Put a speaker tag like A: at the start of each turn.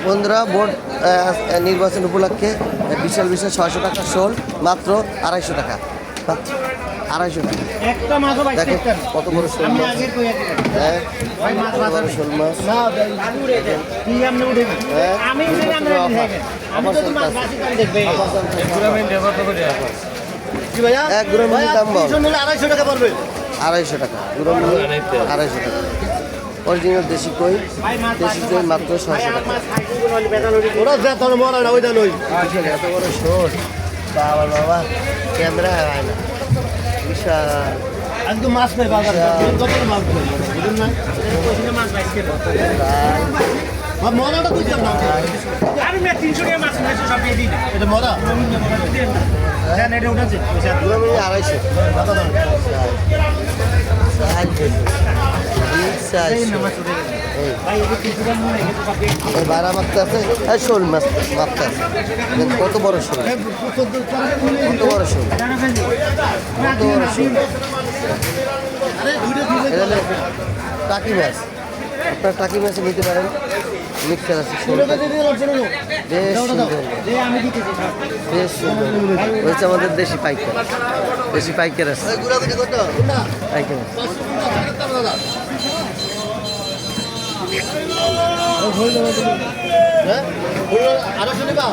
A: বন্ধুরা ভোট নির্বাচন উপলক্ষে বিশাল 600 টাকা শোল মাত্র 250 টাকা, 250 টাকা। দেখেন কত বড় শোল মাছ, হ্যাঁ শোল মাছ। এক গুঁড়ো মিলি দাম বল 250 টাকা পড়বে, 250 টাকা গুঁড়ো মিলি, 250 টাকা। অরিজিনাল দেশি কই মাত্র 600 টাকা। এত বড় শোল বাবা বাবা, ক্যামেরা হয় না, বিশাল
B: একদম মাছ নেই বাজারে, কত মাছ বুঝুন না মরাটা বুঝলাম না। আমি 300 টাকা মাছ নিয়েছি, সব দিয়ে দিই না। এটা মরা হ্যাঁ এটা উঠেছে
A: 250 বারা মারতে আছে, শোল মাছ মারতে আছে। কত বড় শোল, কত বড় শোল, কত বড় শোল। এটা হলো টাকি মাছ, আপনার টাকি মাছ নিতে পারেন, মিক্সার আছে শোল, বেশ সুন্দর, বেশ সুন্দর হয়েছে। আমাদের দেশি পাইকার, দেশি পাইকার আছে, পাইকার আছে।
B: আরো শুনিবা